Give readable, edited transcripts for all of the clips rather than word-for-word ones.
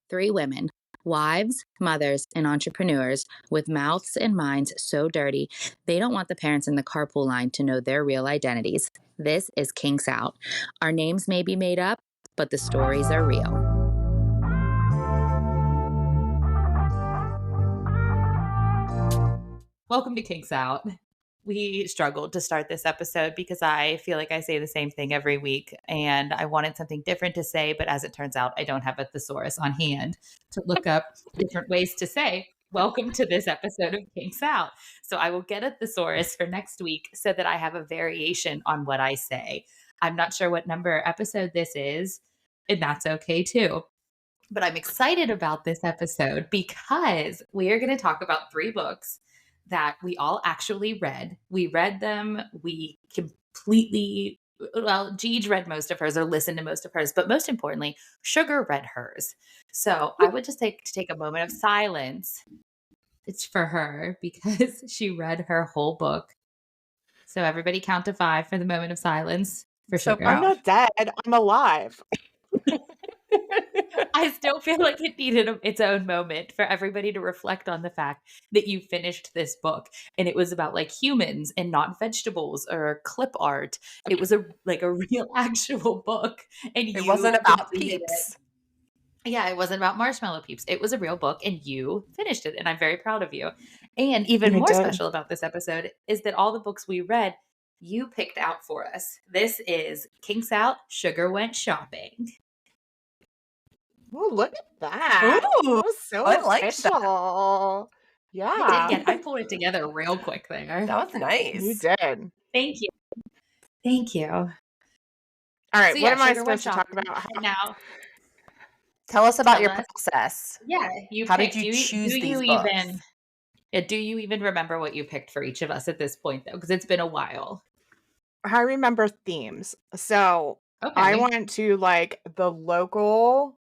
Three women, wives, mothers, and entrepreneurs with mouths and minds so dirty they don't want the parents in the carpool line to know their real identities. This is Kinks Out. Our names may be made up, but the stories are real. Welcome to Kinks Out. We struggled to start this episode because I feel like I say the same thing every week and I wanted something different to say, but as it turns out, I don't have a thesaurus on hand to look up different ways to say, welcome to this episode of Kinks Out. So I will get a thesaurus for next week so that I have a variation on what I say. I'm not sure what number episode this is, and that's okay too. But I'm excited about this episode because we are going to talk about three books that we all actually read. We read them. We completely, well, Jeej read most of hers or listened to most of hers, but most importantly, Sugar read hers. So I would just take a moment of silence. It's for her because she read her whole book. So everybody count to 5 for the moment of silence for So Sugar. I'm not dead. I'm alive. I still feel like it needed its own moment for everybody to reflect on the fact that you finished this book and it was about like humans and not vegetables or clip art. It was a real actual book, and It wasn't about completed peeps. it. Yeah, it wasn't about marshmallow peeps. It was a real book, and you finished it, and I'm very proud of you. And even I more did. special about this episode is that all the books we read, you picked out for us. This is Kinks Out, Sugar Went Shopping. Oh, look at that. Ooh, That was so I like official. Yeah. I pulled it together real quick there. That was nice. You did. Thank you. Thank you. All right. So, what yeah, am I Sugar went supposed to talk shopping, about? and now, Tell us about Tell your us. process. yeah, How did you choose these books? Do you even remember what you picked for each of us at this point, though? Because it's been a while. I remember themes. So Okay. I went to like the local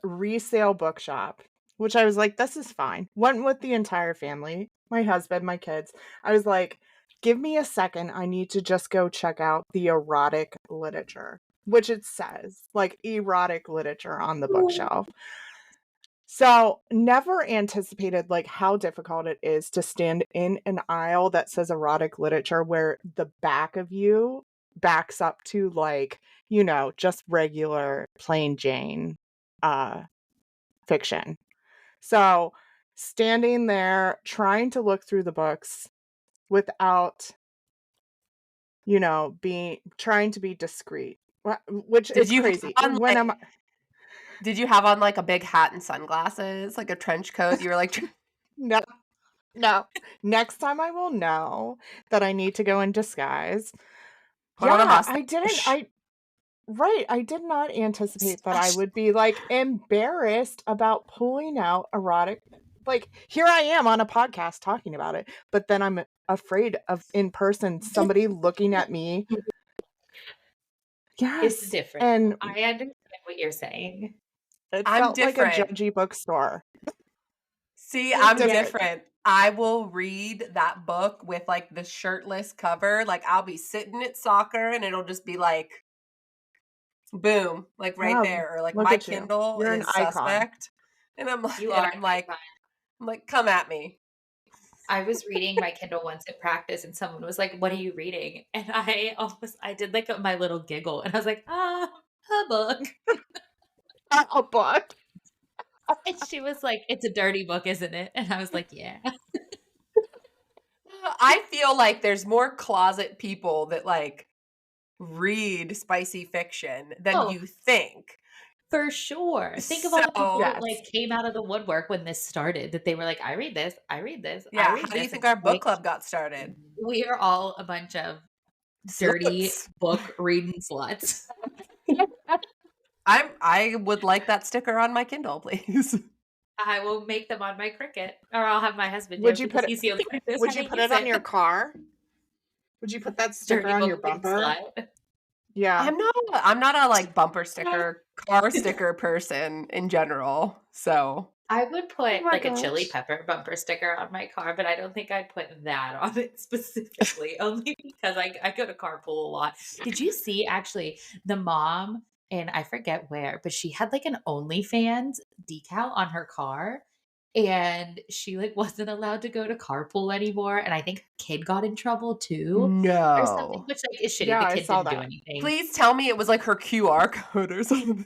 resale bookshop, which I was like, this is fine. Went with the entire family, my husband, my kids. I was like, give me a second. I need to just go check out the erotic literature, which it says like erotic literature on the bookshelf. So never anticipated like how difficult it is to stand in an aisle that says erotic literature where the back of you backs up to like, just regular plain Jane fiction. So standing there trying to look through the books without, trying to be discreet, which Did is you crazy. have on, Did you have on like a big hat and sunglasses, like a trench coat? You were like, No. Next time I will know that I need to go in disguise. Put on a mustache. I did not anticipate that I would be like embarrassed about pulling out erotic. Like here I am on a podcast talking about it, but then I'm afraid of in person somebody looking at me. Yes, It's different. and I understand what you're saying. it I'm felt like a different. judgy bookstore. See, I'm different. different. I will read that book with like the shirtless cover. Like I'll be sitting at soccer and it'll just be like, boom, like right Wow, there. Or like look my at you. Kindle You're an is icon. suspect. And I'm like, You are. I'm like, come at me. I was reading my Kindle once at practice, and someone was like, "What are you reading?" And I did like my little giggle, and I was like, a book." A book. And she was like, "It's a dirty book, isn't it?" And I was like, "Yeah." I feel like there's more closet people that like read spicy fiction than you think. For sure. Think of all the people that Yes. came out of the woodwork when this started, that they were like, I read this, I read this, I Yeah, read how do you this. think And our book like, club got started? we are all a bunch of dirty Sluts. book reading sluts. I would like that sticker on my Kindle, please. I will make them on my Cricut, or I'll have my husband. Would you put he's the only one who knows Would how you to put use it on your car? Would you put that sticker dirty on book your reading bumper? slut? Yeah. I'm not a like bumper sticker, car sticker person in general. So I would put my like a chili gosh. pepper bumper sticker on my car, but I don't think I'd put that on it specifically, only because I go to carpool a lot. Did you see actually the mom and I forget where, but she had like an OnlyFans decal on her car. And she like wasn't allowed to go to carpool anymore. And I think her kid got in trouble too or something, No. which like is shitty. Yeah, The I kid saw didn't do that. anything. Please tell me it was like her QR code or something.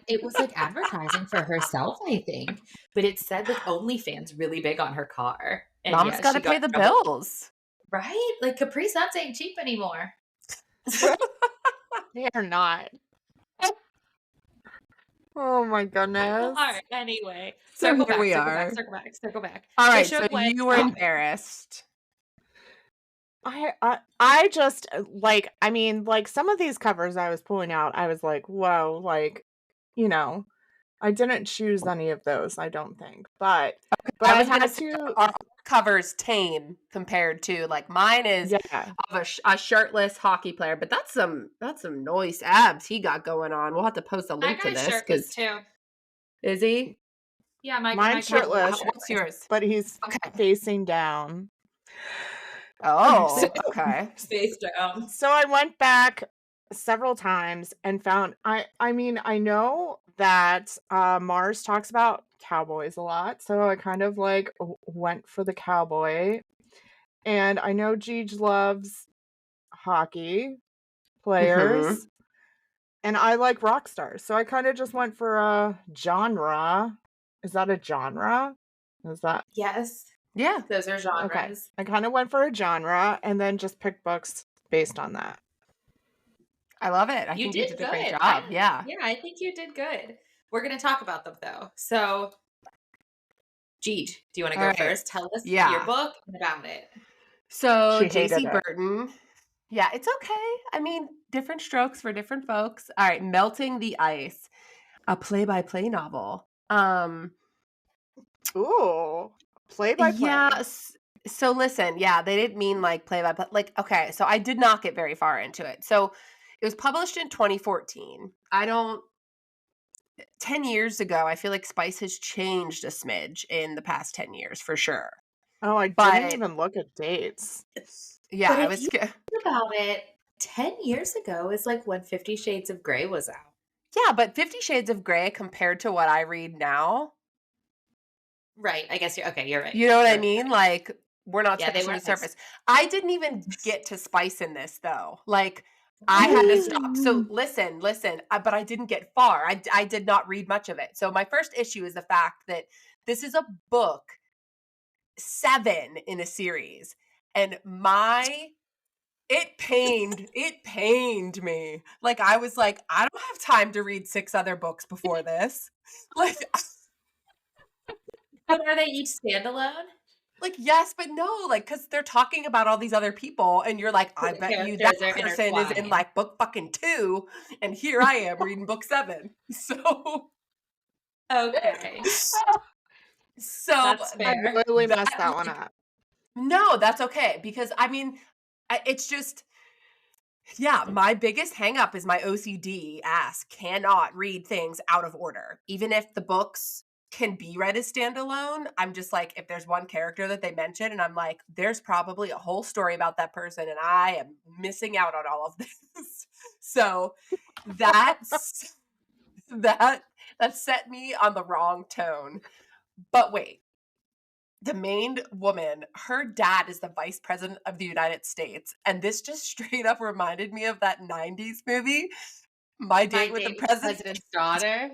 It was like advertising for herself, I think. But it said like OnlyFans really big on her car. And Mom's yeah, got to she got pay in the trouble. bills. Right? Like Capri Suns ain't cheap anymore. They are not. Oh my goodness. All right. Anyway, So circle here back, we circle back, are. circle back, circle back. All The right, show so went you were from embarrassed. I just like, I mean, like some of these covers I was pulling out, I was like, whoa, like, you know, I didn't choose any of those, I don't think. But I I was going to had say to, our cover's tame compared to like mine is yeah. of a shirtless hockey player, but that's some nice abs he got going on. We'll have to post a my link to guy's this shirtless because too. is he? Yeah, my Mine's cousin is shirtless, shirtless. What's yours? but he's Okay. facing down. Oh, So, okay. Space down. so I went back several times and found I mean, I know that Mars talks about cowboys a lot, so I kind of like went for the cowboy. And I know Jeej loves hockey Mhm. players, and I like rock stars, so I kind of just went for a genre. Is that a genre? Is that Yes, Yeah. those are okay? genres. I kind of went for a genre and then just picked books based on that. I love it. I You think you did did a great good. job. Yeah. Yeah, I think you did good. We're gonna talk about them though. So, Jeet, do you want to All go right. first? Tell us your Yeah. book and about it. So She hated JC it. Burton. Yeah, it's okay. I mean, different strokes for different folks. All right, Melting the Ice, a play-by-play novel. Ooh, play by Yeah, play. so listen, yeah, they didn't mean like play-by-play. Like, okay, so I did not get very far into it. So it was published in 2014. 10 years ago, I feel like Spice has changed a smidge in the past 10 years for sure. Oh, I didn't But even look at dates. yeah, But I if was you think about it, 10 years ago is like when 50 Shades of Grey was out. yeah, but 50 Shades of Grey compared to what I read now, Right. I guess you're okay. You're right. you know what I You're mean? right. Like, we're not Yeah, they scratching the weren't like. surface. I didn't even get to Spice in this though. Like, I had to stop. So listen, but I didn't get far. I did not read much of it. So my first issue is the fact that this is a book 7 in a series, and it pained me. Like I was like, I don't have time to read 6 other books before this. Like But are they each standalone? Like, yes, but no, like, because they're talking about all these other people, and you're like, So I the bet you that characters are person is in intertwined. like book fucking 2, and here I am reading book 7. So, Okay. so That's I fair. literally that messed that one like, up. no, that's okay because I mean, it's just yeah, my biggest hang up is my OCD ass cannot read things out of order. Even if the books can be read as standalone, I'm just like, if there's one character that they mention, and I'm like, there's probably a whole story about that person, and I am missing out on all of this. So that's that set me on the wrong tone. But wait, the main woman, her dad is the vice president of the United States. And this just straight up reminded me of that 90s movie, My Date with the President, President's Daughter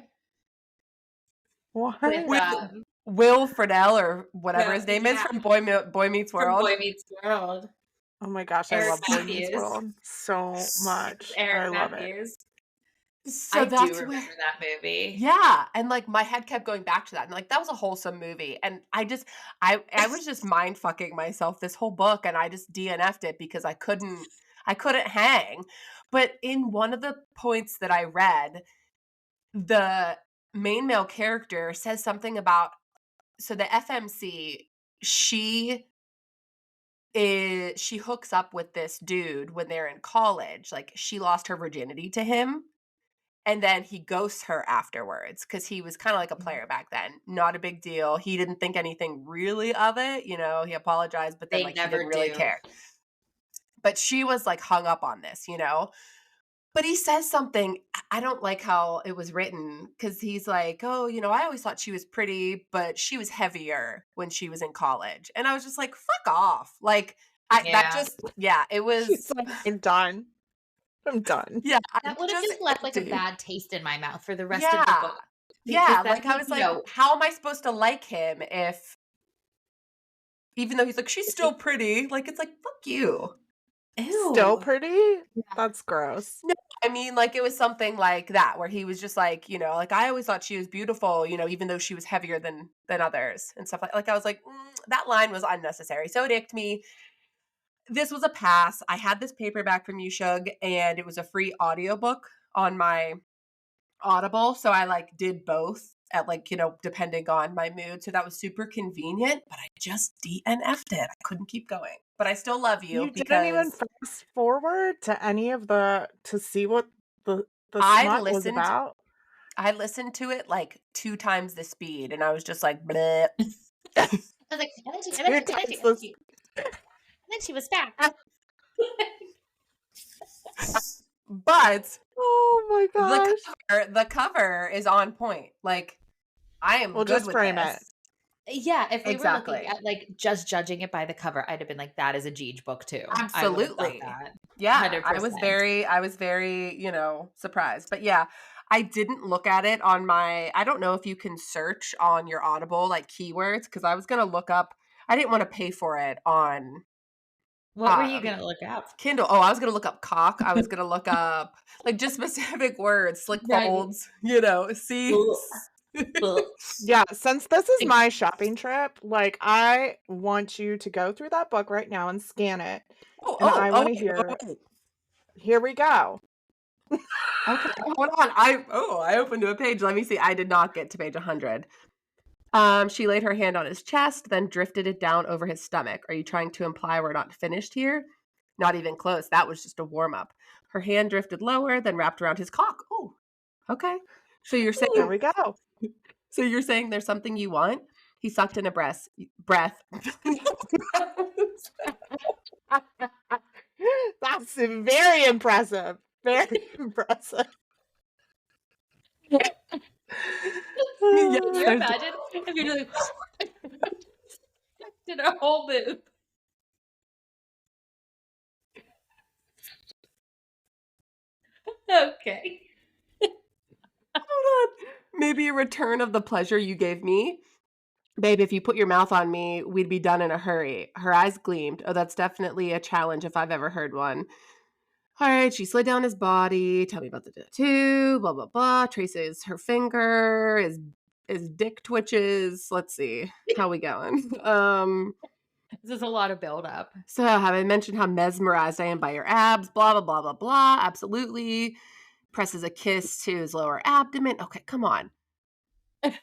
What? with with Will Friedle or whatever Will, his name is yeah, from Boy Meets from World. Boy Meets World. Oh my gosh, I Eric love Boy Meets Matthews. World so much. I Eric love it. Matthews. So I do that's remember where, that movie. yeah. And like my head kept going back to that. And like that was a wholesome movie. And I was just mind fucking myself this whole book and I just DNF'd it because I couldn't hang. But in one of the points that I read, the main male character says something about so the FMC, she hooks up with this dude when they're in college. Like she lost her virginity to him and then he ghosts her afterwards because he was kind of like a player back then. Not a big deal. He didn't think anything really of it. You know, he apologized, but then They like he never didn't really do. care. But she was like hung up on this, you know? But he says something, I don't like how it was written because he's like, "Oh, I always thought she was pretty, but she was heavier when she was in college." And I was just like, "Fuck off." Like that Yeah. just it She's was like, I'm done. I'm done. yeah, That would have just just left like a empty. bad taste in my mouth for the rest of the Yeah. book. Because Yeah, then, like I was like, how am I supposed to like him if even though he's like, she's still pretty, like it's like, fuck you. Still ew. pretty? That's gross. No, I mean, like it was something like that where he was just like, like I always thought she was beautiful, even though she was heavier than others and stuff like I was like, that line was unnecessary. So it icked me. This was a pass. I had this paperback from you, Shug, and it was a free audiobook on my Audible. So I like did both at like, depending on my mood. So that was super convenient, but I just DNF'd it. I couldn't keep going. But I still love you You didn't even because fast forward to any of to see what the I smut was listened about? I listened to it like 2 times the speed and I was just like, bleh. I was like, and then she, and then she, and then she, and then she, and then she was fat. But Oh my gosh. the cover is on point. Like I am Well, good just with frame this. it. Yeah, if we were looking Exactly. at like just judging it by the cover, I'd have been like, that is a Jeej book too. I would have thought Absolutely. that. Yeah, 100%. I was very, surprised. But yeah, I didn't look at it on I don't know if you can search on your Audible like keywords because I was going to look up I didn't want to pay for it on What were you gonna look up? Kindle. Oh, I was going to look up cock. I was going to look up like just specific words, slick Right. folds, see. Yeah, since this is my shopping trip, like I want you to go through that book right now and scan it. And I want to wait, hear. wait. Here we go. Okay, hold on. I opened to a page. Let me see. I did not get to page 100. She laid her hand on his chest, then drifted it down over his stomach. Are you trying to imply we're not finished here? Not even close. That was just a warm up. Her hand drifted lower, then wrapped around his cock. Oh, okay. So you're There saying we go. there's something you want? He sucked in a breath. That's very impressive. Very impressive. Yes, Can you there's- imagine if you're like did a whole move? Okay. Hold on. Maybe a return of the pleasure you gave me. Babe, if you put your mouth on me, we'd be done in a hurry. Her eyes gleamed. Oh, that's definitely a challenge if I've ever heard one. All right, she slid down his body. Tell me about the tattoo. Blah blah blah. Traces her finger. His dick twitches. Let's see how we going. This is a lot of buildup. So have I mentioned how mesmerized I am by your abs? Blah blah blah blah blah. Absolutely. Presses a kiss to his lower abdomen. Okay, come on. Put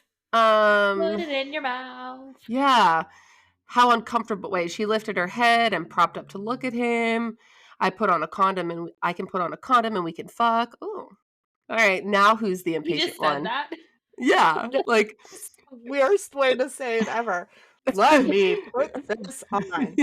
it in your mouth. Yeah. How uncomfortable. Wait, she lifted her head and propped up to look at him. I can put on a condom and we can fuck. Oh. All right, now who's the You impatient just said one? that. Yeah, like Worst way to say it ever. Let me put this on.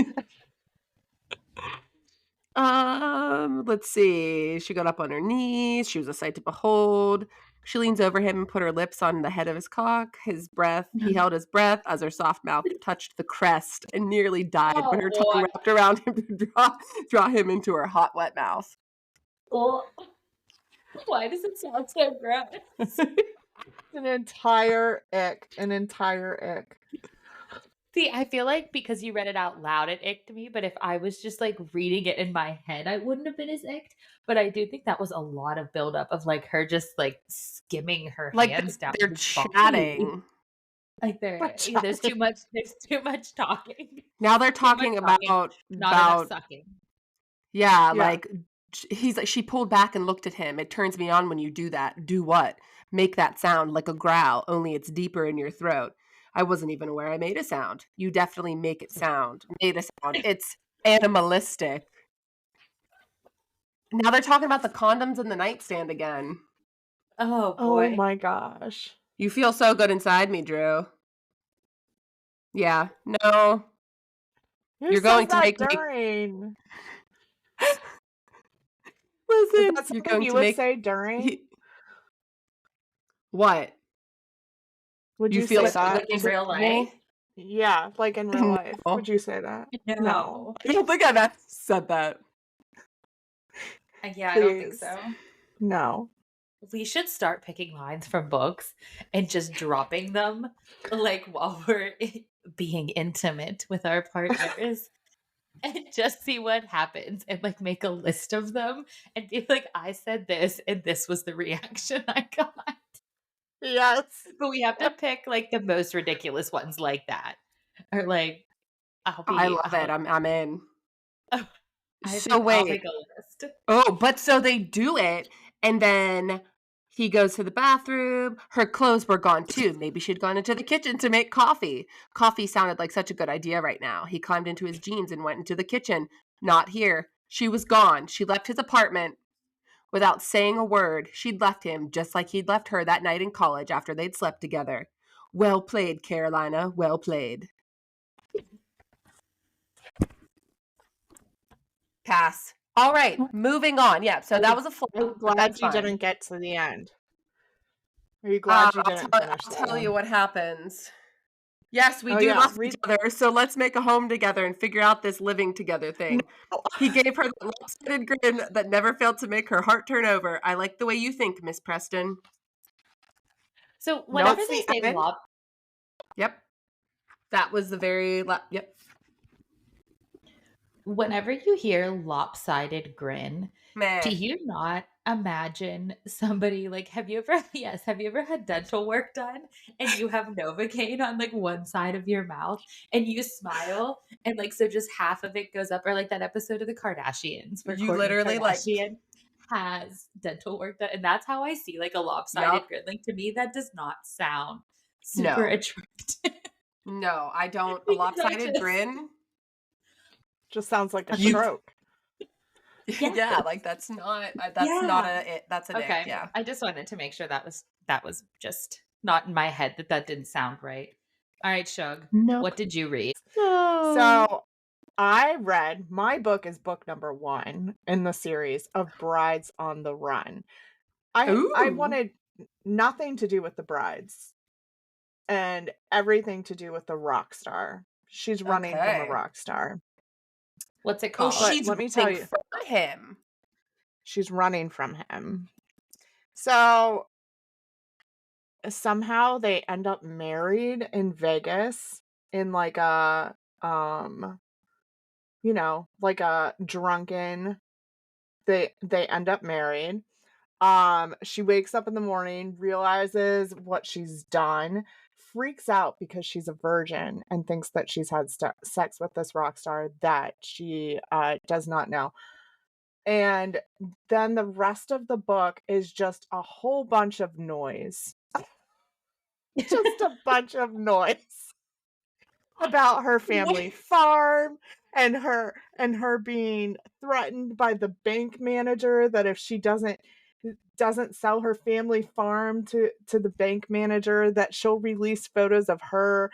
Let's see. She got up on her knees. She was a sight to behold. She leans over him and put her lips on the head of his cock. He held his breath as her soft mouth touched the crest and nearly died when her tongue wrapped around him to draw him into her hot, wet mouth. Oh. Why does it sound so gross? An entire ick. See, I feel like because you read it out loud, it icked me. But if I was just like reading it in my head, I wouldn't have been as icked. But I do think that was a lot of buildup of like her just like skimming her Like hands down. they're his body. chatting. Like there's too much. There's too much talking. Now they're talking Not enough about sucking. yeah, Yeah. like he's like she pulled back and looked at him. It turns me on when you do that. Do what? Make that sound like a growl, only it's deeper in your throat. I wasn't even aware I made a sound. You definitely make it sound. Made a sound. It's animalistic. Now they're talking about the condoms in the nightstand again. Oh Oh boy. my gosh. You feel so good inside me, Drew. Yeah. No. Who You're going says to that make me during? Is Listen, that you're something going you to would make say during? what? Would You you feel say Like, that in to real life? me? Yeah, like in real life. No. Would you say that? No. I don't think I've said that. Yeah, I don't think Please. so. No. We should start picking lines from books and just dropping them like while we're being intimate with our partners and just see what happens and like make a list of them and be like, I said this and this was the reaction I got. Yes. But we have to pick like the most ridiculous ones like that. Or like I love it. I'm in. So I'll wait. make a list. Oh, but so they do it, and then he goes to the bathroom. Her clothes were gone too. Maybe she'd gone into the kitchen to make coffee. Coffee sounded like such a good idea right now. He climbed into his jeans and went into the kitchen. Not here. She was gone. She left his apartment without saying a word. She'd left him just like he'd left her that night in college after they'd slept together. Well played, Carolina. Well played. Pass. All right, moving on. Yeah, so that was a Are flop, you but glad that's you fine. didn't get to the end? Are you glad you didn't finish I'll tell that? you what happens. Yes, we Oh do yeah, love read. each other, so let's make a home together and figure out this living together thing. No. He gave her the lopsided grin that never failed to make her heart turn over. I like the way you think, Miss Preston. So whenever That's they the say end? Yep. That was the very yep. whenever you hear lopsided grin, Meh. do you not imagine somebody like have you ever had dental work done and you have Novocaine on like one side of your mouth and you smile and like so just half of it goes up or like that episode of the Kardashians where You Kourtney literally Kardashian has dental work done and that's how I see like a lopsided Yup. grin. Like to me that does not sound super No. attractive. No, I don't. A Because lopsided grin. Just sounds like a You- stroke. Yeah, like that's not that's an ick, Okay. yeah. I just wanted to make sure that was just not in my head that didn't sound right. All right, Shug. Nope. What did you read? So I read, my book is book number 1 in the series of Brides on the Run. I Ooh. wanted nothing to do with the brides and everything to do with the rock star. She's running from a Okay. rock star. What's it Oh, called? But she's let me tell running you, from him. she's running from him. So somehow they end up married in Vegas in like a like a drunken, they end up married. She wakes up in the morning, realizes what she's done, freaks out because she's a virgin and thinks that she's had sex with this rock star that she does not know. And then the rest of the book is just a whole bunch of noise. Just a bunch of noise about her family farm and her being threatened by the bank manager that if she doesn't sell her family farm to the bank manager that she'll release photos of her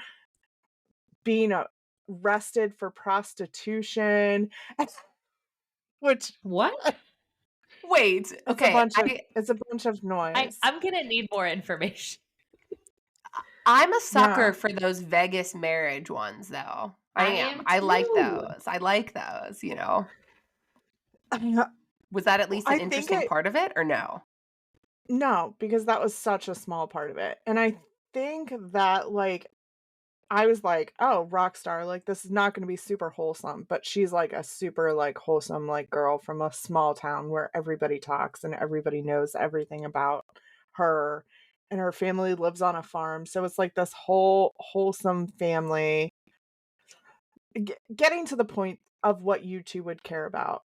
being arrested for prostitution. Which What? Wait, okay. it's a bunch of noise. I'm gonna need more information. I'm a sucker Yeah. for those Vegas marriage ones, though. I I am. am I like too. those. I like those, Was that at least I an think interesting it part of it, or no? No, because that was such a small part of it. And I think that like I was like, "Oh, Rockstar, like this is not going to be super wholesome," but she's like a super like wholesome like girl from a small town where everybody talks and everybody knows everything about her, and her family lives on a farm. So it's like this whole wholesome family getting to the point of what you two would care about.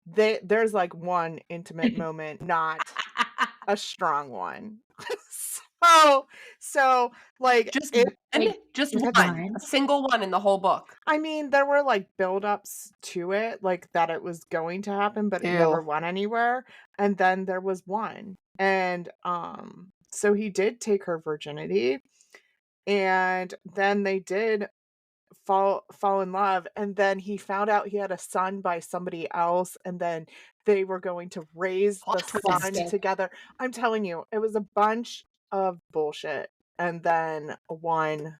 There's like one intimate moment, not a strong one. so like Just it one? Like, Just What's one. A single one in the whole book. I mean, there were like buildups to it, like that it was going to happen, but it never Ew. went anywhere. And then there was one. And so he did take her virginity, and then they did fall in love, and then he found out he had a son by somebody else, and then they were going to raise the Plot twist. son together. I'm telling you, it was a bunch of bullshit, and then one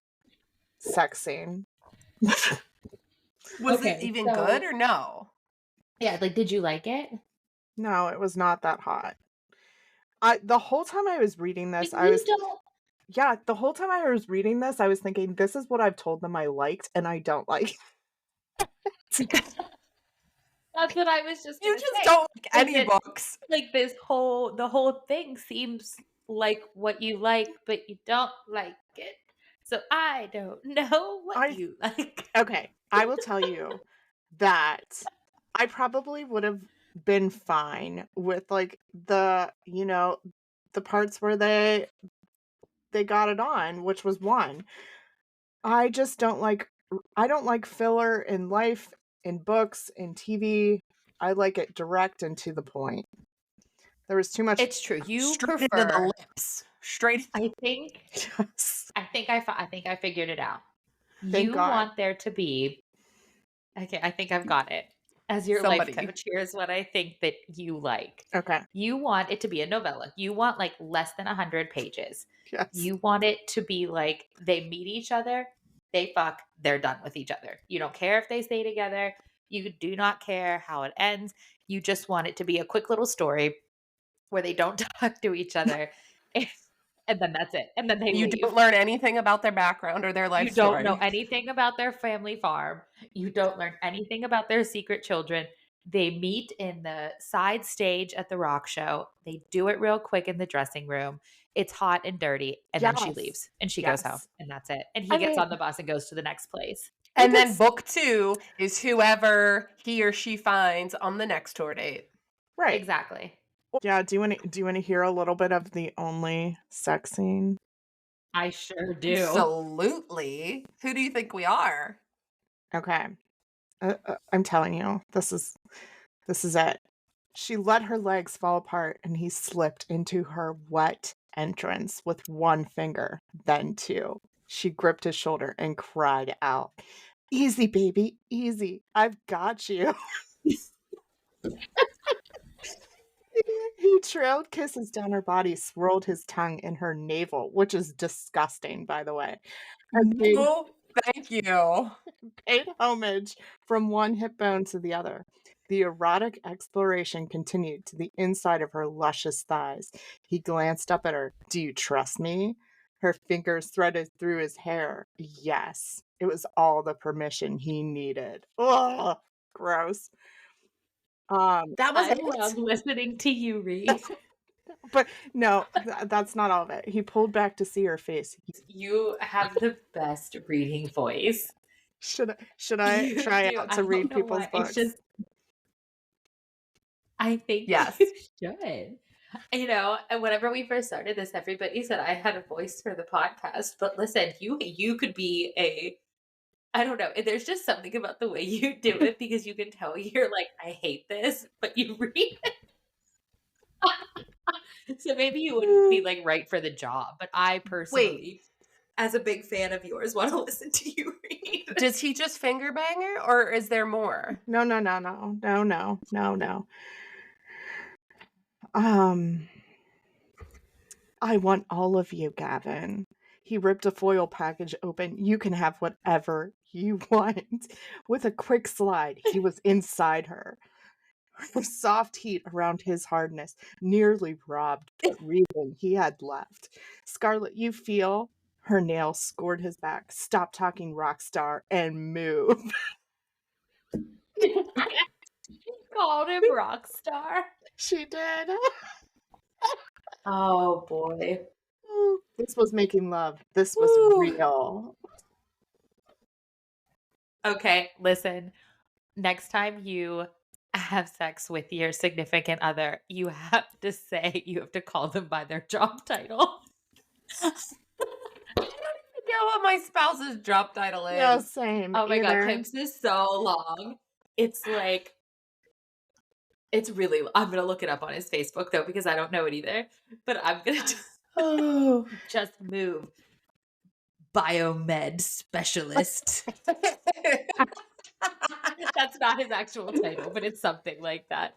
sex scene. Was Okay, it even so- good or no? Yeah, like, did you like it? No, it was not that hot. The whole time I was reading this, Like, you don't. yeah, the whole time I was reading this, I was thinking, this is what I've told them I liked, and I don't like. That's what I was just You gonna just say. don't like Like any that- books. Like the whole thing seems like what you like, but you don't like it. So I don't know what you like. Okay, I will tell you that I probably would have been fine with like the parts where they got it on, which was one. I just don't like filler in life, in books, in TV. I like it direct and to the point. There was too much. It's true. You Straight into prefer. the lips. Straight. I think. Yes. I think I figured it out. Thank You God. want there to be. Okay, I think I've got it. As your Somebody. life coach, here's what I think that you like. Okay. You want it to be a novella. You want like less than 100 pages. Yes. You want it to be like they meet each other, they fuck, they're done with each other. You don't care if they stay together. You do not care how it ends. You just want it to be a quick little story where they don't talk to each other. And then that's it. And then they You leave. don't learn anything about their background or their life You don't story. know anything about their family farm. You don't learn anything about their secret children. They meet in the side stage at the rock show. They do it real quick in the dressing room. It's hot and dirty. And then she Yes. leaves and she Yes. goes home. And that's it. And he I gets mean- on the bus and goes to the next place. And then Because- book 2 is whoever he or she finds on the next tour date. Right. Exactly. Yeah, do you want to hear a little bit of the only sex scene? I sure do. Absolutely. Who do you think we are? Okay. I'm telling you, this is it. She let her legs fall apart and he slipped into her wet entrance with one finger, then two. She gripped his shoulder and cried out, "Easy, baby, easy. I've got you." He trailed kisses down her body, swirled his tongue in her navel, which is disgusting, by the way, and Oh, thank you. paid homage from one hip bone to the other. The erotic exploration continued to the inside of her luscious thighs. He glanced up at her. "Do you trust me?" Her fingers threaded through his hair. Yes, it was all the permission he needed. Ugh, gross. That was I it. love listening to you read. But no, that's not all of it. He pulled back to see her face. You have the best reading voice. Should I You try do. out I to don't read know people's why. books? It's just, I think Yes. you should. You know, and whenever we first started this, everybody said I had a voice for the podcast. But listen, you could be I don't know. There's just something about the way you do it because you can tell you're like, I hate this, but you read it. So maybe you wouldn't be like right for the job. But I personally, as a big fan of yours, want to listen to you read. Does he just finger bang her or is there more? No. I want all of you, Gavin. He ripped a foil package open. You can have whatever you want. With a quick slide, he was inside her. Her soft heat around his hardness nearly robbed what reason he had left. "Scarlet, you feel?" Her nails scored his back. "Stop talking, rock star, and move." Called him Rockstar. She did. Oh boy. This was making love. This was Woo. real. Okay, listen. Next time you have sex with your significant other, you have to call them by their job title. I don't even know what my spouse's job title is. Yeah, same. Oh my either. god, Pimps is so long. It's like it's really I'm gonna look it up on his Facebook though because I don't know it either. But I'm gonna Oh. just move. biomed specialist. That's not his actual title, but it's something like that.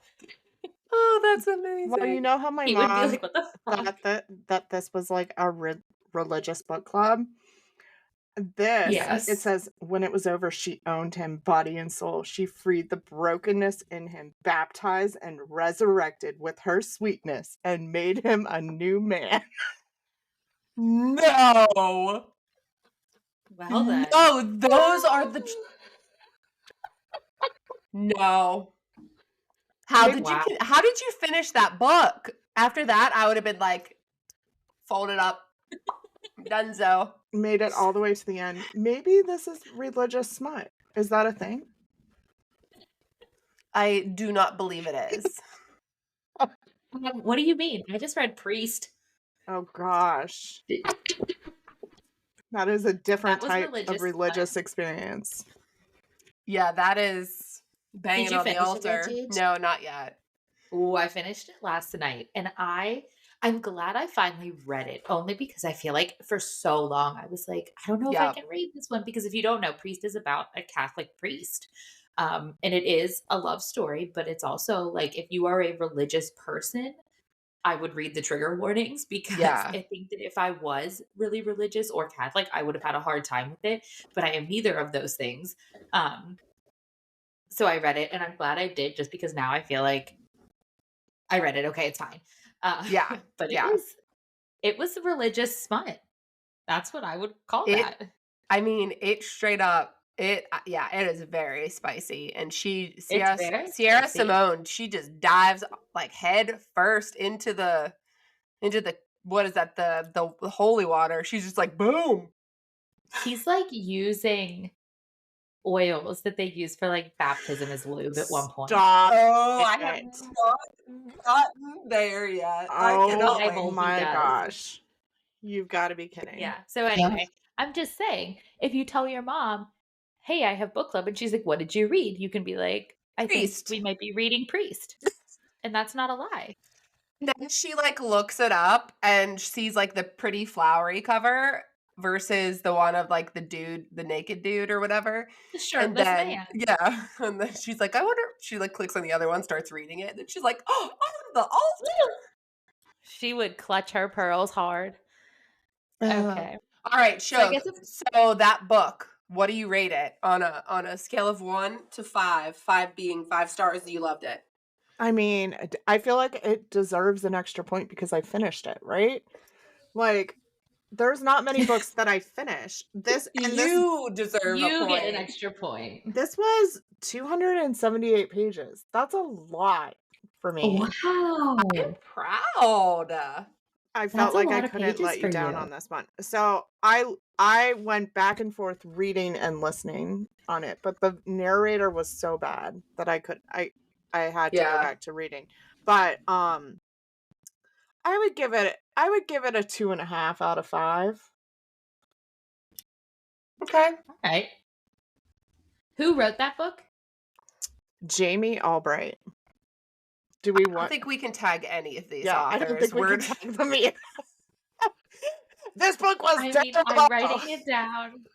Oh, that's amazing. Well, you know how my He would be mom like, what the fuck? thought that this was like a religious book club? This, Yes. it says, when it was over, she owned him body and soul. She freed the brokenness in him, baptized and resurrected with her sweetness, and made him a new man. No. Well then. No, those are the. No. How did Wow. you finish that book? After that, I would have been like, fold it up. Dunzo. Made it all the way to the end. Maybe this is religious smut. Is that a thing? I do not believe it is. What do you mean? I just read Priest. Oh gosh. That is a different That was type religious, of religious experience. Yeah, that is banging you on the finish it altar. yet, Gage? No, not yet. Oh, I finished it last night, and I'm glad I finally read it, only because I feel like for so long I was like, I don't know if I Yep. can read this one, because if you don't know, Priest is about a Catholic priest. And it is a love story, but it's also like, if you are a religious person, I would read the trigger warnings, because Yeah. I think that if I was really religious or Catholic, I would have had a hard time with it, but I am neither of those things. So I read it, and I'm glad I did, just because now I feel like I read it. Okay, it's fine. Yeah, But yeah. it was religious smut. That's what I would call It- that. I mean, it straight up, it is very spicy. And Sierra very spicy. Simone, she just dives like head first into the what is that, the holy water. She's just like, boom. He's like using oils that they use for like baptism as lube at one point. Stop. Oh, I it. have not gotten there yet. I Oh cannot wait. Bible, he my does. gosh. You've got to be kidding. Yeah. So anyway, I'm just saying, if you tell your mom, hey, I have book club, and she's like, what did you read? You can be like, I Priest. think we might be reading Priest. And that's not a lie. Then she like looks it up and sees like the pretty flowery cover versus the one of like the naked dude or whatever. The And shirtless then man. yeah, and then she's like, I wonder. She like clicks on the other one, starts reading it, and then she's like, oh, on the altar. She would clutch her pearls hard. Okay. All right, So I Shug. guess So that book, what do you rate it on a scale of 1 to 5? 5 being 5 stars, you loved it. I mean, I feel like it deserves an extra point because I finished it, right? Like, there's not many books that I finish. This You deserve a you point. get an extra point. this was 278 pages. That's a lot for me. Wow. I'm proud. I felt a like lot I of couldn't pages let you for down you. on this one. So I went back and forth reading and listening on it, but the narrator was so bad that I had to go Yeah. back to reading. But I would give it a 2.5 out of 5. Okay. All right. Who wrote that book? Jamie Albright. Do we I don't want? think we can tag any of these Yeah, authors. I don't think we can tag them either. This book was I mean, difficult. I'm writing it down.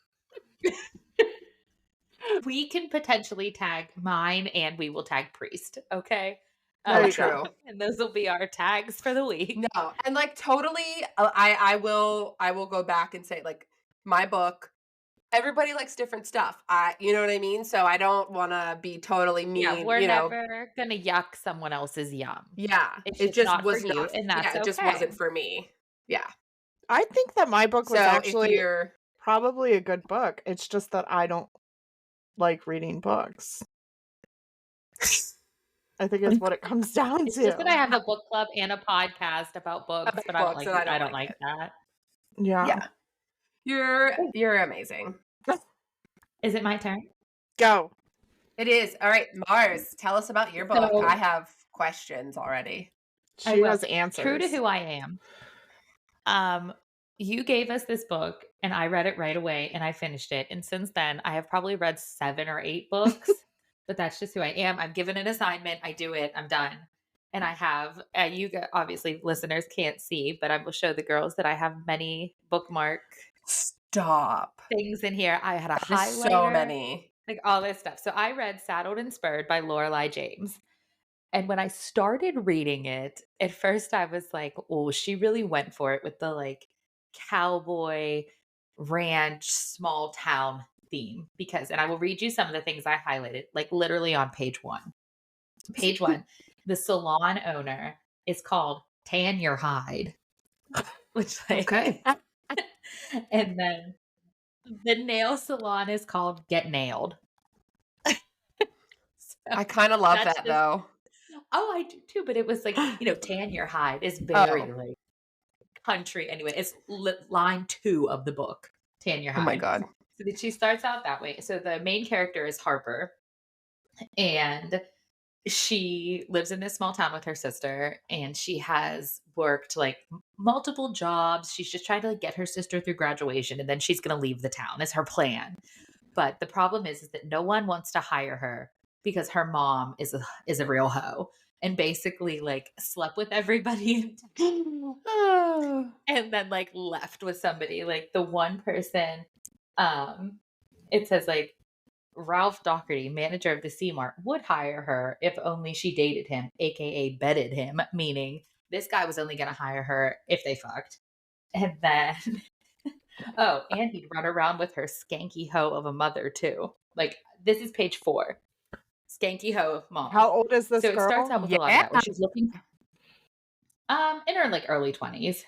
We can potentially tag mine, and we will tag Priest. Okay. There you True. go. And those will be our tags for the week. No, and like totally, I will go back and say like my book. Everybody likes different stuff. You know what I mean. So I don't want to be totally mean. Yeah, we're you know. never gonna yuck someone else's yum. Yeah, It's it just not was for you, not. and that's yeah, it just okay. wasn't for me. Yeah. I think that my book was So actually if you're probably a good book. It's just that I don't like reading books. I think it's what it comes down It's to. just that I have a book club and a podcast about books, About but I don't books, like and I don't like that. Yeah. you're amazing. Is it my turn? Go. It is. All right, Mars, tell us about your book. So- I have questions already. I She will. has answers. True to who I am. You gave us this book, and I read it right away, and I finished it. And since then, I have probably read 7 or 8 books, but that's just who I am. I'm given an assignment, I do it, I'm done. And I have, obviously listeners can't see, but I will show the girls that I have many bookmarks Stop. things in here. I had a There's highlighter. so many. Like all this stuff. So I read Saddled and Spurred by Lorelei James. And when I started reading it, at first I was like, oh, she really went for it with the like cowboy ranch small town theme. Because, and I will read you some of the things I highlighted, like literally on page one. Page one, the salon owner is called Tan Your Hide, which like, Okay. and then the nail salon is called Get Nailed. I kind of love That's that just- though. Oh, I do too. But it was like, Tan Your Hide is very like country. Anyway, it's line 2 of the book, Tan Your Hide. Oh my God. So she starts out that way. So the main character is Harper, and she lives in this small town with her sister, and she has worked like multiple jobs. She's just trying to like get her sister through graduation, and then she's going to leave the town is her plan. But the problem is that no one wants to hire her because her mom is a real hoe and basically like slept with everybody in town and then like left with somebody. Like the one person, it says like Ralph Doherty, manager of the C Mart, would hire her if only she dated him, aka bedded him, meaning this guy was only going to hire her if they fucked. And then oh, and he'd run around with her skanky hoe of a mother too. Like this is page 4. Skanky hoe of mom. How old is this So girl? it starts out with a lot of that where she's looking in her like early 20s.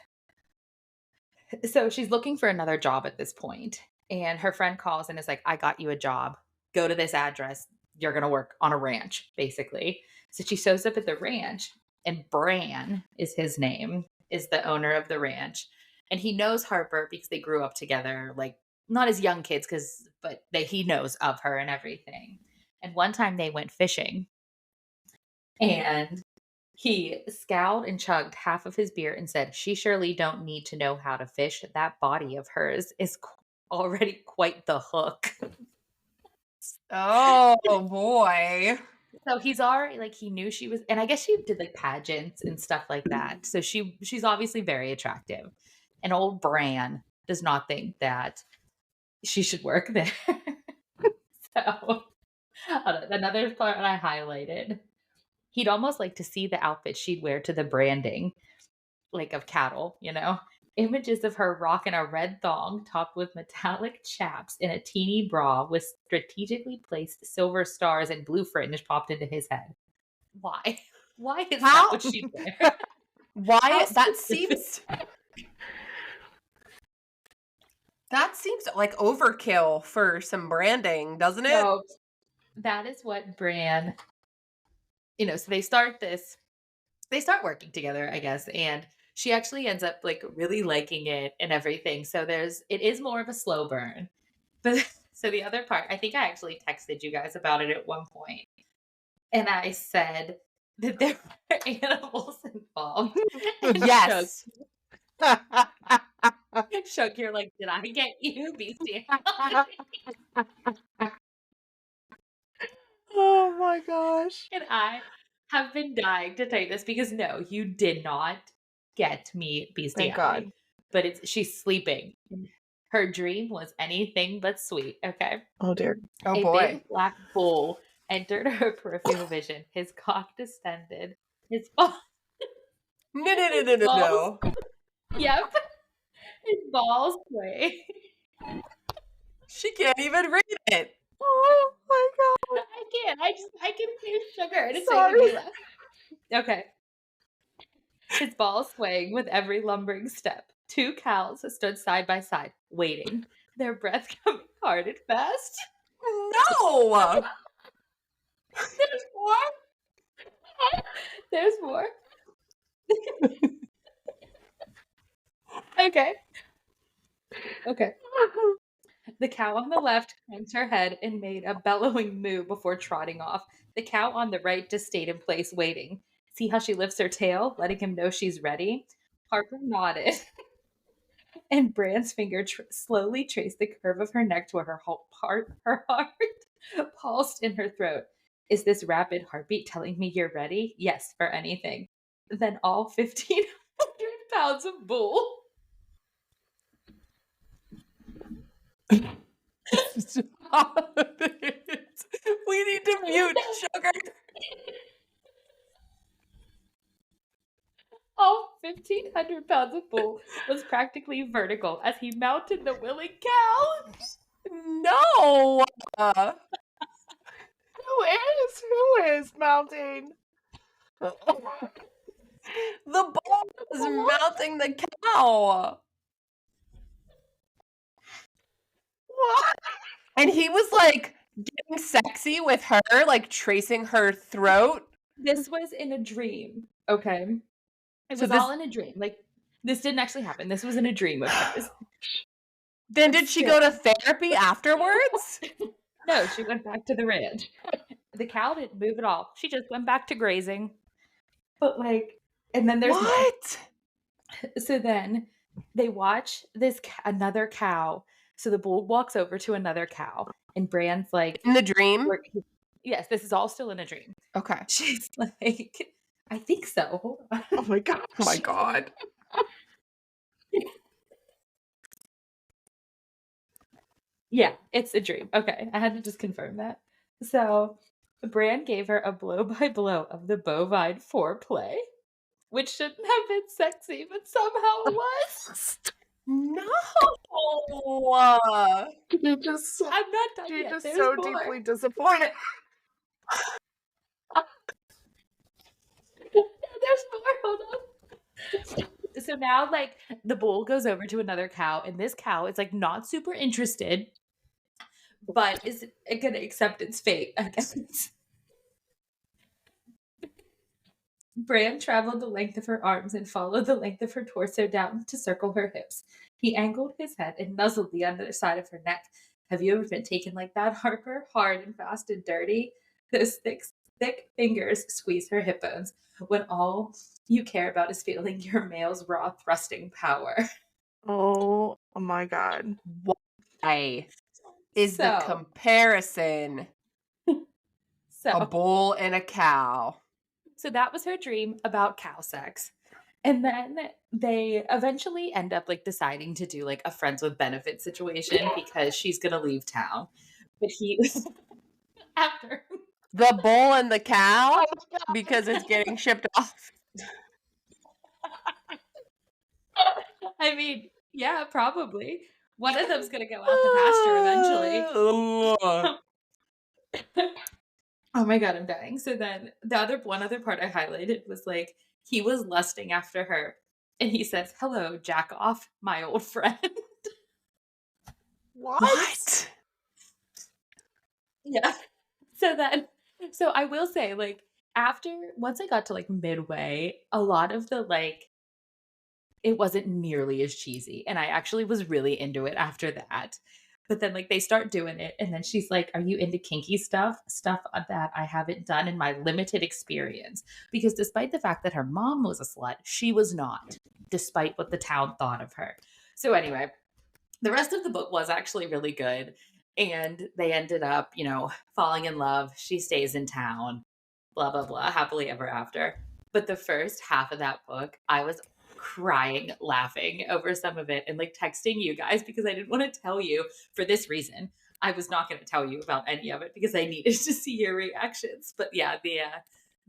So she's looking for another job at this point. And her friend calls and is like, I got you a job. Go to this address. You're gonna work on a ranch, basically. So she shows up at the ranch, and Bran is his name, is the owner of the ranch. And he knows Harper because they grew up together, like not as young kids, but he knows of her and everything. And one time they went fishing, and he scowled and chugged half of his beer and said, "She surely don't need to know how to fish. That body of hers is already quite the hook." Oh boy. So he's already like he knew she was, and I guess she did like pageants and stuff like that. So she's obviously very attractive. And old Bran does not think that she should work there. So another part I highlighted, he'd almost like to see the outfit she'd wear to the branding, like of cattle, Images of her rocking a red thong topped with metallic chaps in a teeny bra with strategically placed silver stars and blue fringe popped into his head. Why? Why is that what she wear? Why that seems like overkill for some branding, doesn't it? So that is what Bran, so they start working together, I guess, and she actually ends up like really liking it and everything. So it is more of a slow burn. But so the other part, I think I actually texted you guys about it at one point. And I said that there were animals involved. Yes. Shook, you're like, did I get you, beastie? Oh my gosh. And I have been dying to tell you this because no, you did not get me Thank God. But she's sleeping. Her dream was anything but sweet. Okay. Oh dear. Oh A boy. big black bull entered her peripheral vision. His cock distended. His balls. No. Yep. His balls sway. She can't even read it. Oh my God. I can't. I can taste sugar and it's Sorry. making me laugh. Okay. His balls swaying with every lumbering step. 2 cows stood side by side, waiting, their breath coming hard and fast. No. There's more. There's more. Okay. The cow on the left turned her head and made a bellowing moo before trotting off. The cow on the right just stayed in place, waiting. See how she lifts her tail, letting him know she's ready? Harper nodded, and Bran's finger slowly traced the curve of her neck to her heart pulsed in her throat. Is this rapid heartbeat telling me you're ready? Yes, for anything. Then all 1,500 pounds of bull 1,500 pounds of bull was practically vertical as he mounted the willing cow. No. Who is mounting? The bull was mounting the cow. What? And he was like getting sexy with her, like tracing her throat. This was in a dream, okay? It So was all in a dream. Like, this didn't actually happen. This was in a dream of hers. Then did she go to therapy afterwards? No, she went back to the ranch. The cow didn't move at all. She just went back to grazing. But like, and then there's more. What? So then they watch this another cow. So the bull walks over to another cow, and Bran's like, In the dream? yes, this is all still in a dream. Okay. She's like, I think so. Hold on. Oh my god. Oh my god. Yeah, it's a dream. Okay, I had to just confirm that. So Bran gave her a blow by blow of the bovine foreplay, which shouldn't have been sexy, but somehow it was. No. You're just I'm not done You're yet. just There's so more. deeply disappointed. There's more. Hold on. So now, like, the bull goes over to another cow, and this cow is like not super interested, but is gonna accept its fate, I guess. Bran traveled the length of her arms and followed the length of her torso down to circle her hips. He angled his head and nuzzled the underside of her neck. Have you ever been taken like that, Harper? Hard and fast and dirty? Those thick fingers squeeze her hip bones when all you care about is feeling your male's raw thrusting power. Oh my god. Why is the So- comparison a So, bull and a cow? so that was her dream about cow sex. And then they eventually end up like deciding to do like a friends with benefits situation because she's going to leave town. But he after The bull and the cow? Because it's getting shipped off. I mean, yeah, probably. One of them's going to go out to pasture eventually. Oh my god, I'm dying. So then one other part I highlighted was like he was lusting after her and he says, "Hello, jack off, my old friend." What? Yeah. So I will say, like, once I got to like midway, a lot of the like it wasn't nearly as cheesy. And I actually was really into it after that. But then like they start doing it, and then she's like, "Are you into kinky stuff? Stuff that I haven't done in my limited experience." Because despite the fact that her mom was a slut, she was not, despite what the town thought of her. So anyway, the rest of the book was actually really good. And they ended up, falling in love. She stays in town, blah, blah, blah, happily ever after. But the first half of that book, I was crying, laughing over some of it and like texting you guys because I didn't want to tell you for this reason. I was not going to tell you about any of it because I needed to see your reactions. But yeah,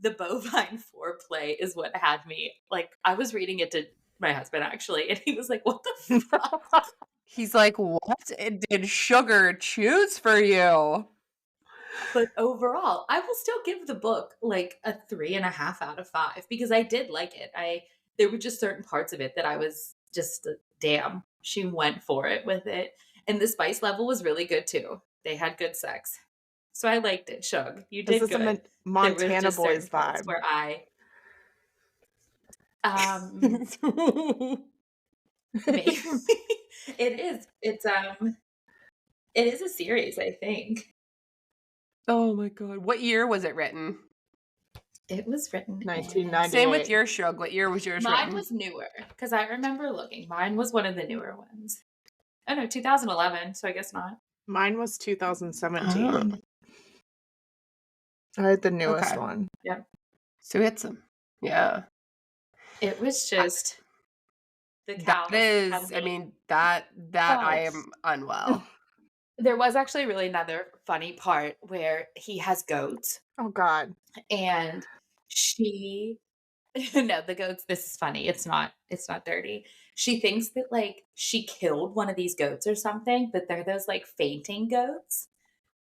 the bovine foreplay is what had me like. I was reading it to my husband actually, and he was like, "What the fuck?" He's like, "What did sugar choose for you?" But overall, I will still give the book like a 3.5 out of 5 because I did like it. There were just certain parts of it that I was just, damn, she went for it with it. And the spice level was really good too. They had good sex. So I liked it, Shug. You did This is good. a Montana just certain Boys parts vibe. where maybe. It is. It is a series, I think. Oh my god. What year was it written? It was written 1998. Same with your Shug. What year was yours Mine written? was newer because I remember looking. Mine was one of the newer ones. Oh no, 2011. So I guess not. Mine was 2017. I had the newest Okay. one. Yeah. So it's yeah. It was just the cow. That is, I mean, that I am unwell. There was actually really another funny part where he has goats Oh god. and she No, the goats, this is funny. It's not dirty. She thinks that like she killed one of these goats or something, but they're those like fainting goats.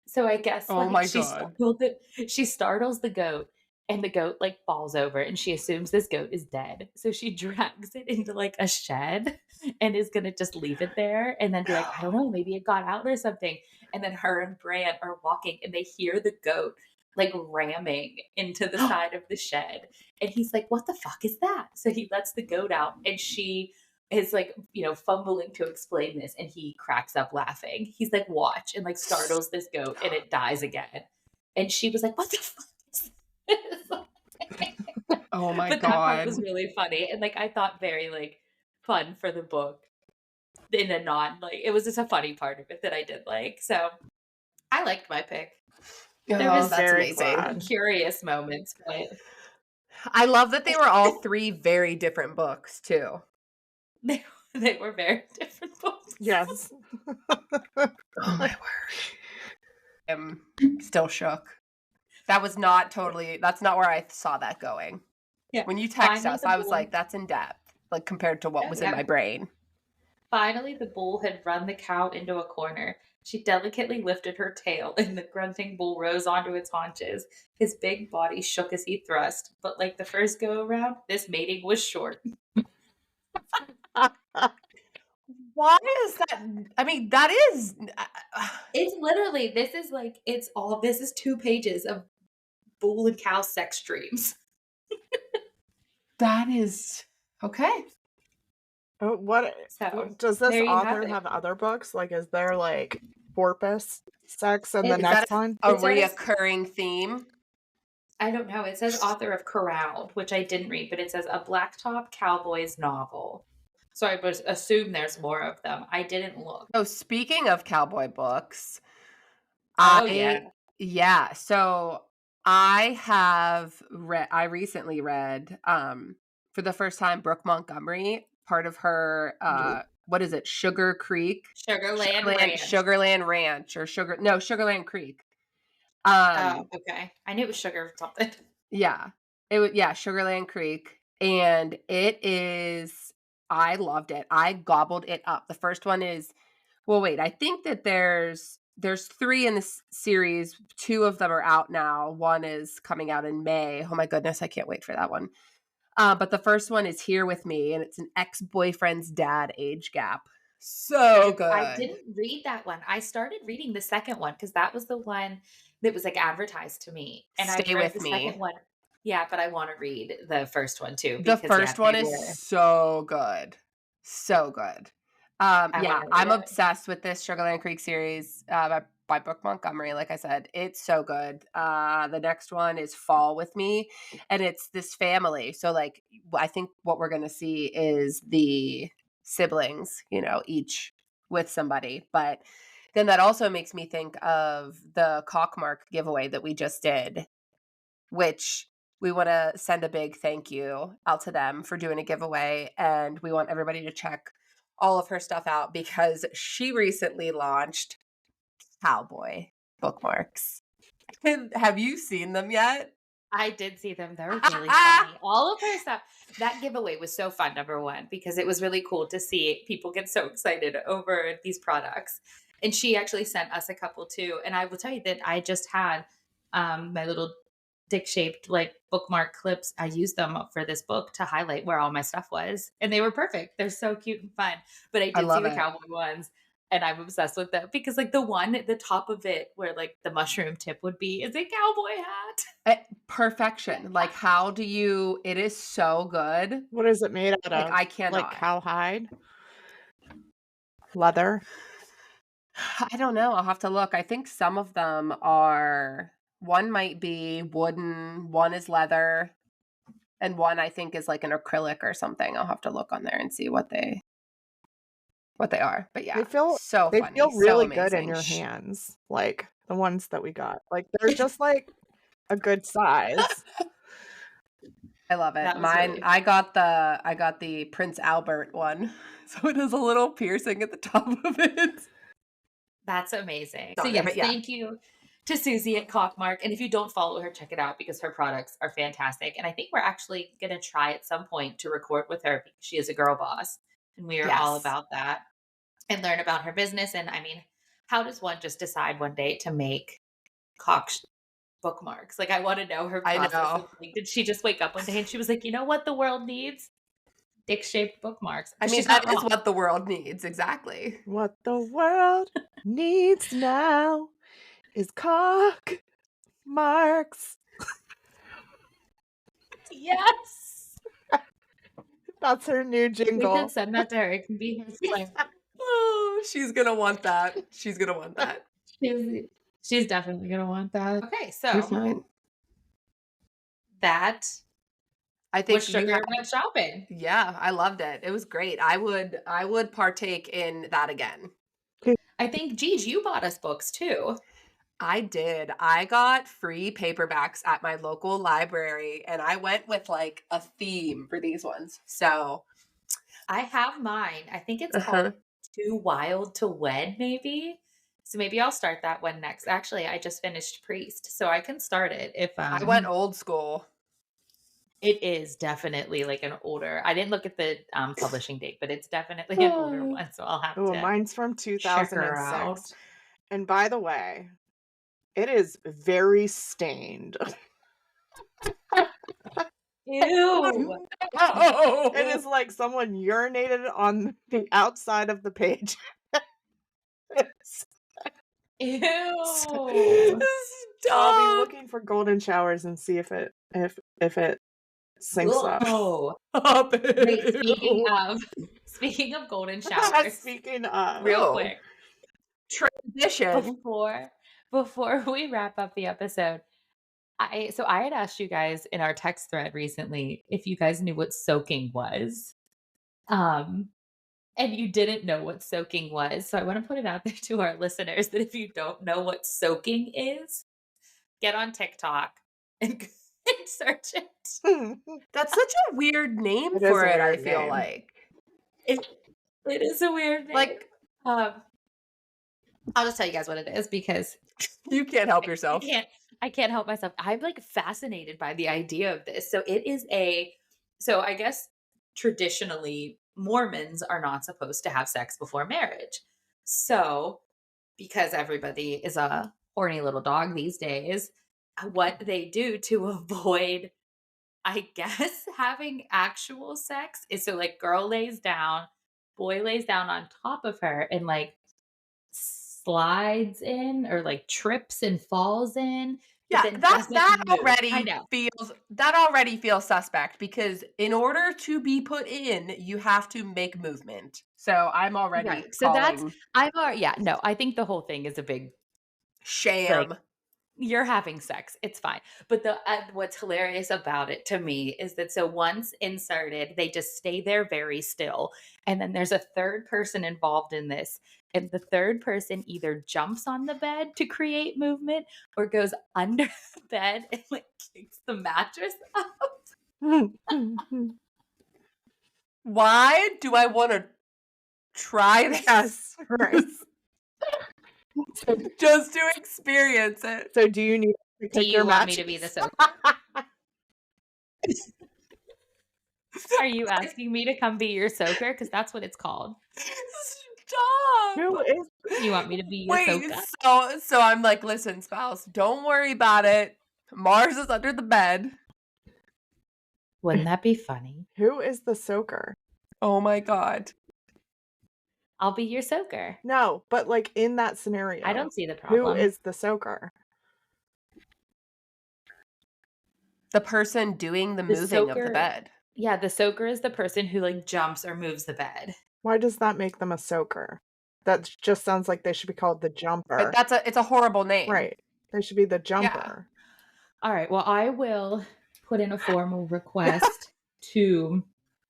So I guess Oh like my God. she startles the goat and the goat like falls over and she assumes this goat is dead. So she drags it into like a shed and is gonna just leave it there and then be like, I don't know, maybe it got out or something. And then her and Bran are walking and they hear the goat like ramming into the side of the shed. And he's like, what the fuck is that? So he lets the goat out and she is like, fumbling to explain this and he cracks up laughing. He's like, watch, and like startles this goat and it dies again. And she was like, what the fuck is this? Oh my But that part God. was really funny and like I thought very like fun for the book in a non like it was just a funny part of it that I did like. So I liked my pick. There Oh, was that's very amazing. glad. curious moments, but I love that they were all three very different books too. they were very different books. Yes. Oh my word. I'm still shook. That's not where I saw that going. Yeah. When you text Finally, us, the I was bull- like, that's in depth, like compared to what Oh, was yeah. in my brain. Finally, the bull had run the cow into a corner. She delicately lifted her tail, and the grunting bull rose onto its haunches. His big body shook as he thrust, but like the first go around, this mating was short. Why is that? I mean, that is. It's literally, this is 2 pages of bull and cow sex dreams. That is okay. What So, does this there you have author it. have other books? Like, is there like porpoise sex in the Is next that one? a It says- reoccurring theme? I don't know. It says author of Corralled, which I didn't read, but it says a Blacktop Cowboys novel. So I would assume there's more of them. I didn't look. Oh, speaking of cowboy books, Oh, yeah. yeah. So I recently read for the first time Brooke Montgomery, part of her what is it? Sugar Creek? Sugarland Ranch. Sugarland Ranch or Sugarland Creek. Oh, okay. I knew it was sugar something. Yeah. Sugarland Creek. And I loved it. I gobbled it up. The first one is, well, wait, I think that there's 3 in this series. 2 of them are out now. One is coming out in May. Oh my goodness, I can't wait for that one. But the first one is Here With Me, and it's an ex-boyfriend's dad age gap. So good. I didn't read that one. I started reading the second one because that was the one that was like advertised to me. And Stay I've read With the Me. second one. Yeah, but I want to read the first one too. The Because, first one is so good. So good. wanna I'm read it. obsessed with this Sugarland Creek series by Brooke Montgomery. Like I said, it's so good. The next one is Fall With Me, and it's this family. So, like, I think what we're going to see is the siblings, each with somebody. But then that also makes me think of the Cockmark giveaway that we just did, which we want to send a big thank you out to them for doing a giveaway. And we want everybody to check all of her stuff out because she recently launched cowboy bookmarks. Have you seen them yet? I did see them. They're really funny. All of her stuff. That giveaway was so fun, number one, because it was really cool to see people get so excited over these products. And she actually sent us a couple too. And I will tell you that I just had my little dick-shaped like bookmark clips. I used them for this book to highlight where all my stuff was. And they were perfect. They're so cute and fun. But I did love see the it. cowboy ones. And I'm obsessed with them because like the one at the top of it where like the mushroom tip would be is a cowboy hat. Perfection. Like, it is so good. What is it made out of? Like, I cannot. Like cowhide? Leather? I don't know. I'll have to look. I think some of them one might be wooden, one is leather, and one I think is like an acrylic or something. I'll have to look on there and see what they are. But yeah, They feel funny, really so good in your amazing. hands. Like the ones that we got. Like they're just like a good size. I love it. That was Mine, really I got the Prince Albert one, so it has a little piercing at the top of it. That's amazing. So, So yeah, yes, but yeah. thank you to Susie at Cockmark. And if you don't follow her, check it out because her products are fantastic. And I think we're actually going to try at some point to record with her because she is a girl boss and we are all Yes. about that and learn about her business. And I mean, how does one just decide one day to make Cock bookmarks? Like, I want to know her I process. know. Like, did she just wake up one day and she was like, you know what the world needs? Dick-shaped bookmarks. I mean, She's that not is wrong. what the world needs. Exactly. What the world needs now is cock marks. Yes. That's her new We jingle. can send that to her. It can be his like, Oh, she's gonna want that. She's gonna want that. she's definitely gonna want that. Okay, You're so fine. that I think was you sugar had, went shopping. yeah, I loved it. It was great. I would partake in that again. I think, Gigi, you bought us books too. I did. I got free paperbacks at my local library and I went with like a theme for these ones. So I have mine. I think it's called Too Wild to Wed, maybe. So maybe I'll start that one next. Actually, I just finished Priest, so I can start it if I went old school. It is definitely like an older. I didn't look at the publishing date, but it's definitely an older one, so I'll have Oh, to mine's from check her out. 2006. And by the way, it is very stained. Ew. Oh, It is like someone urinated on the outside of the page. Ew. I'll be looking for golden showers and see if it syncs up. Oh. Stop Wait, it. speaking of golden showers, Speaking of, real quick, Transition. before we wrap up the episode, I had asked you guys in our text thread recently if you guys knew what soaking was. And you didn't know what soaking was. So I want to put it out there to our listeners that if you don't know what soaking is, get on TikTok and search it. That's such a weird name It is for a it, I weird feel name. like. It is a weird name. Like, I'll just tell you guys what it is because you can't help yourself. I can't help myself. I'm like fascinated by the idea of this. So it is so I guess traditionally Mormons are not supposed to have sex before marriage. So because everybody is a horny little dog these days, what they do to avoid, I guess, having actual sex is so like girl lays down, boy lays down on top of her and like slides in or like trips and falls in. Yeah, Then that doesn't move. I already feels suspect because in order to be put in, you have to make movement. So I'm already Right. So that's calling I think the whole thing is a big sham. like, you're having sex. It's fine. But what's hilarious about it to me is that so once inserted, they just stay there very still. And then there's a third person involved in this. And the third person either jumps on the bed to create movement or goes under the bed and like kicks the mattress up. Why do I want to try this? Yes, right. Just to experience it. So do you need to Do pick you your want matches? me to be the soaker? Are you asking me to come be your soaker? Because that's what it's called. Stop. Who is? You want me to be your Wait, soaker? so I'm like, listen, spouse, don't worry about it. Mars is under the bed. Wouldn't that be funny? Who is the soaker? Oh my God. I'll be your soaker. No, but like in that scenario, I don't see the who problem. is the soaker? The person doing the moving of the bed. Yeah, the soaker is the person who like jumps or moves the bed. Why does that make them a soaker? That just sounds like they should be called the jumper. It's a horrible name. Right. They should be the jumper. All right. Well, I will put in a formal request to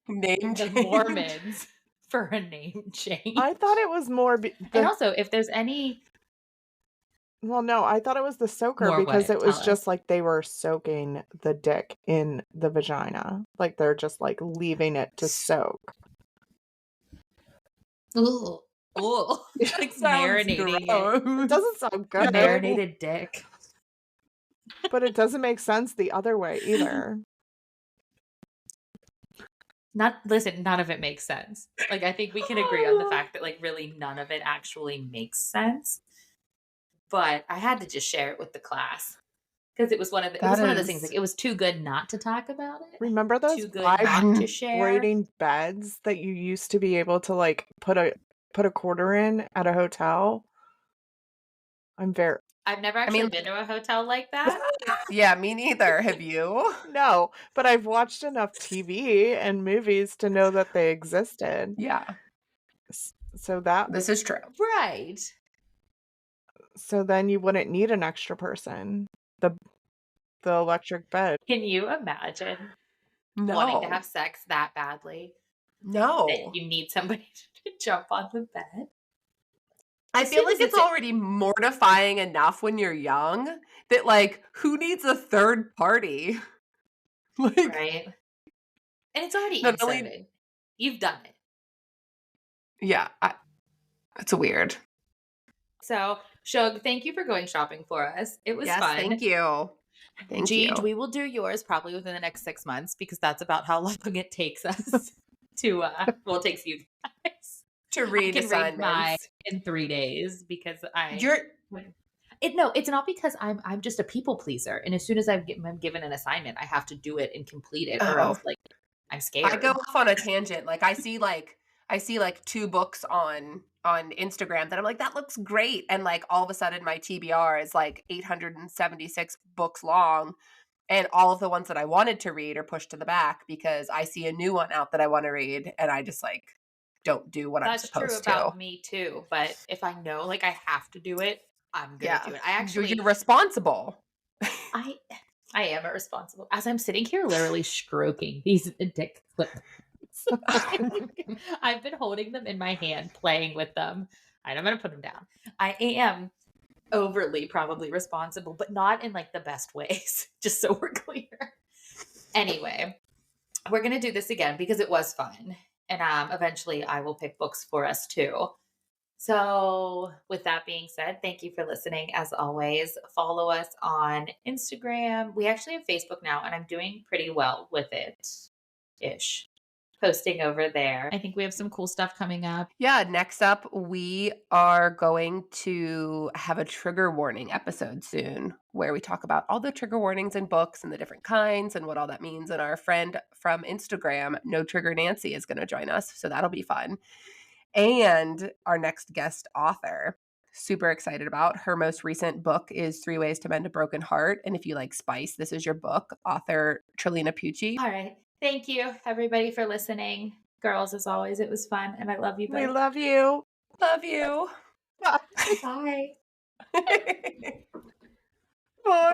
Name the change. Mormons for a name change. I thought it was more. And also, if there's any. Well, no, I thought it was the soaker More because what? it was Tell just us. like they were soaking the dick in the vagina. Like they're just like leaving it to soak. Ooh. Ooh, like Sounds marinating it. It gross. doesn't sound good, Marinated dick. but it doesn't make sense the other way either. Listen, none of it makes sense. Like, I think we can agree on the fact that, like, really none of it actually makes sense. But I had to just share it with the class because it was one of those things. Like, it was too good not to talk about it. Remember those Too good not to share. vibrating beds that you used to be able to like put a quarter in at a hotel? I've never actually been to a hotel like that. Yeah, me neither. Have you? No, but I've watched enough TV and movies to know that they existed. Yeah, So that this is true. Right. so then you wouldn't need an extra person. The electric bed. Can you imagine wanting to have sex that badly that No. you need somebody to jump on the bed? I feel like it's already mortifying enough when you're young that, like, who needs a third party? Like, right. And it's already Not inserted. only- You've done it. yeah, it's weird. So, Shug, thank you for going shopping for us. It was fun. Thank you. Thank you. We will do yours probably within the next 6 months because that's about how long it takes us to, well, it takes you guys To read I can read assignments. mine in 3 days because You're no, it's not because I'm just a people pleaser. And as soon as I'm given an assignment, I have to do it and complete it or else, like, I'm scared. I go off on a tangent. Like, I see like 2 books on Instagram that I'm like, that looks great. And like all of a sudden my TBR is like 876 books long. And all of the ones that I wanted to read are pushed to the back because I see a new one out that I want to read. And I just like don't do what I'm supposed That's true about me too. But if I know like I have to do it, I'm going to do it. You're responsible. I am irresponsible. As I'm sitting here literally stroking these dick clips. I've been holding them in my hand, playing with them. All right, I'm going to put them down. I am overly probably responsible, but not in like the best ways, just so we're clear. Anyway, we're going to do this again because it was fun. And eventually I will pick books for us too. So with that being said, thank you for listening. As always, follow us on Instagram. We actually have Facebook now, and I'm doing pretty well with it-ish. Posting over there. I think we have some cool stuff coming up. Yeah, next up, we are going to have a trigger warning episode soon where we talk about all the trigger warnings in books and the different kinds and what all that means. And our friend from Instagram, No Trigger Nancy, is going to join us. So that'll be fun. And our next guest author, super excited about. Her most recent book is 3 Ways to Mend a Broken Heart. And if you like spice, this is your book, author Trelina Pucci. All right. Thank you, everybody, for listening. Girls, as always, it was fun, and I love you both. We love you. Love you. Bye. Bye. Bye.